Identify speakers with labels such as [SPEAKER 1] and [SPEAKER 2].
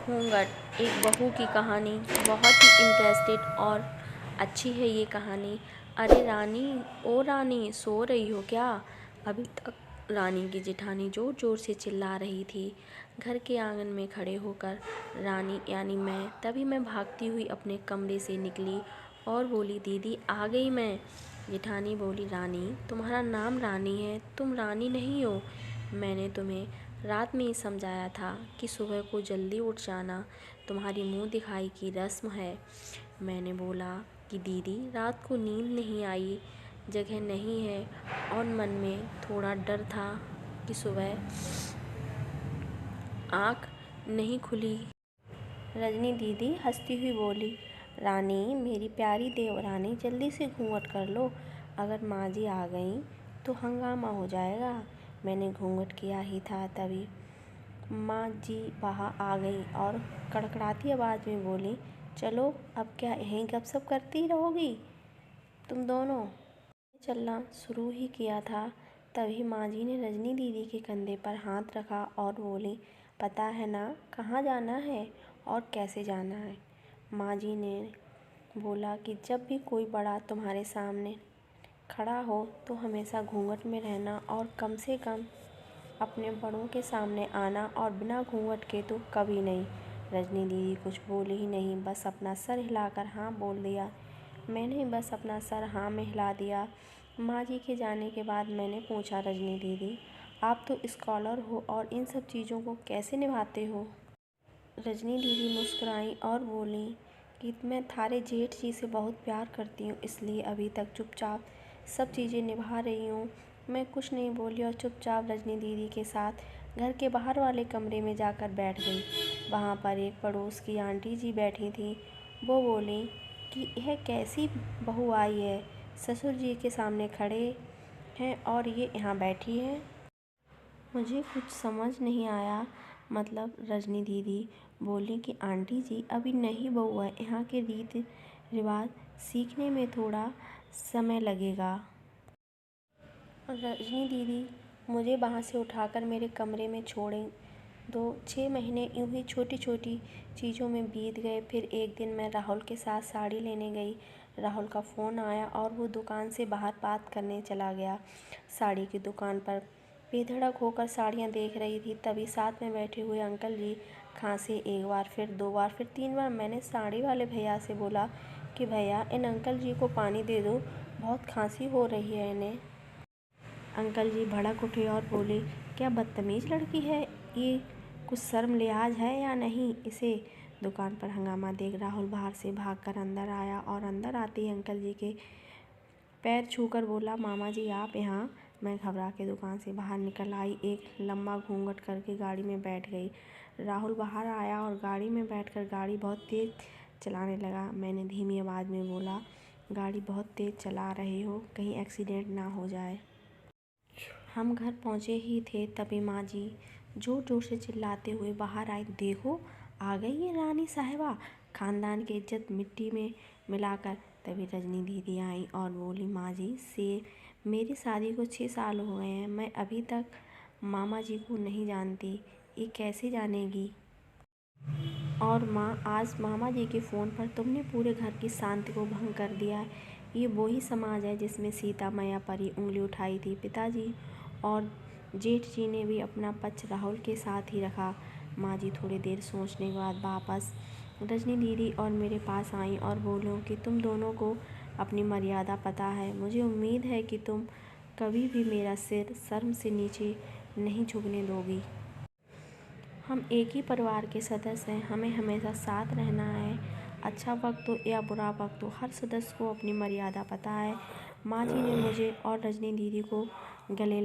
[SPEAKER 1] घूंघट एक बहू की कहानी बहुत ही इंटरेस्टेड और अच्छी है ये कहानी। अरे रानी, ओ रानी, सो रही हो क्या? अभी तक रानी की जेठानी जोर जोर से चिल्ला रही थी। घर के आंगन में खड़े होकर रानी यानी तभी मैं भागती हुई अपने कमरे से निकली और बोली, दीदी आ गई मैं। जेठानी बोली, रानी तुम्हारा नाम रानी है, तुम रानी नहीं हो। मैंने तुम्हें रात में ही समझाया था कि सुबह को जल्दी उठ जाना, तुम्हारी मुंह दिखाई की रस्म है। मैंने बोला कि दीदी रात को नींद नहीं आई, जगह नहीं है और मन में थोड़ा डर था कि सुबह आँख नहीं खुली। रजनी दीदी हंसती हुई बोली, रानी मेरी प्यारी देवरानी जल्दी से घूंघट कर लो, अगर माँ जी आ गईं तो हंगामा हो जाएगा। मैंने घूंघट किया ही था तभी माँ जी बाहर आ गई और कड़कड़ाती आवाज़ में बोली, चलो अब क्या यहीं गपशप करती रहोगी तुम दोनों? चलना शुरू ही किया था तभी माँ जी ने रजनी दीदी के कंधे पर हाथ रखा और बोली, पता है ना कहाँ जाना है और कैसे जाना है? माँ जी ने बोला कि जब भी कोई बड़ा तुम्हारे सामने खड़ा हो तो हमेशा घूंघट में रहना और कम से कम अपने बड़ों के सामने आना और बिना घूंघट के तो कभी नहीं। रजनी दीदी कुछ बोली ही नहीं, बस अपना सर हिलाकर हाँ बोल दिया। मैंने बस अपना सर हाँ में हिला दिया। माँ जी के जाने के बाद मैंने पूछा, रजनी दीदी आप तो स्कॉलर हो और इन सब चीज़ों को कैसे निभाते हो? रजनी दीदी मुस्कुराई और बोली कि मैं थारे जेठ जी से बहुत प्यार करती हूँ, इसलिए अभी तक चुपचाप सब चीज़ें निभा रही हूँ। मैं कुछ नहीं बोली और चुपचाप रजनी दीदी के साथ घर के बाहर वाले कमरे में जाकर बैठ गई। वहाँ पर एक पड़ोस की आंटी जी बैठी थी। वो बोली कि यह कैसी बहू आई है, ससुर जी के सामने खड़े हैं और ये यहाँ बैठी है। मुझे कुछ समझ नहीं आया। मतलब रजनी दीदी बोली कि आंटी जी अभी नई बहू है, यहाँ के रीति रिवाज सीखने में थोड़ा समय लगेगा। रजनी दीदी मुझे वहाँ से उठाकर मेरे कमरे में छोड़ें। 6 महीने यूँ ही छोटी छोटी चीज़ों में बीत गए। फिर एक दिन मैं राहुल के साथ साड़ी लेने गई। राहुल का फ़ोन आया और वो दुकान से बाहर बात करने चला गया। साड़ी की दुकान पर बेधड़क होकर साड़ियाँ देख रही थी, तभी साथ में बैठे हुए अंकल जी खांसे। एक बार, फिर 2 बार, फिर 3 बार। मैंने साड़ी वाले भैया से बोला कि भैया इन अंकल जी को पानी दे दो, बहुत खांसी हो रही है इन्हें। अंकल जी भड़क उठे और बोले, क्या बदतमीज़ लड़की है ये, कुछ शर्म लिहाज है या नहीं इसे? दुकान पर हंगामा देख राहुल बाहर से भागकर अंदर आया और अंदर आते ही अंकल जी के पैर छूकर बोला, मामा जी आप यहाँ? मैं घबरा के दुकान से बाहर निकल आई, एक लंबा घूंघट करके गाड़ी में बैठ गई। राहुल बाहर आया और गाड़ी में बैठकर गाड़ी बहुत तेज़ चलाने लगा। मैंने धीमी आवाज़ में बोला, गाड़ी बहुत तेज़ चला रहे हो, कहीं एक्सीडेंट ना हो जाए। हम घर पहुँचे ही थे तभी माँ जी जोर जोर से चिल्लाते हुए बाहर आई, देखो आ गई ये रानी साहिबा, खानदान की इज्जत मिट्टी में मिलाकर। तभी रजनी दीदी आई और बोली, माँ जी से मेरी शादी को 6 साल हो गए हैं, मैं अभी तक मामा जी को नहीं जानती, ये कैसे जानेगी? और माँ आज मामा जी के फ़ोन पर तुमने पूरे घर की शांति को भंग कर दिया है। ये वही समाज है जिसमें सीता मैया पर ही उंगली उठाई थी। पिताजी और जेठ जी ने भी अपना पक्ष राहुल के साथ ही रखा। माँ जी थोड़ी देर सोचने के बाद वापस रजनी दीदी और मेरे पास आई और बोलो कि तुम दोनों को अपनी मर्यादा पता है। मुझे उम्मीद है कि तुम कभी भी मेरा सिर शर्म से नीचे नहीं झुकने दोगी। हम एक ही परिवार के सदस्य हैं, हमें हमेशा साथ रहना है। अच्छा वक्त हो या बुरा वक्त हो, हर सदस्य को अपनी मर्यादा पता है। माँ जी ने मुझे और रजनी दीदी को गले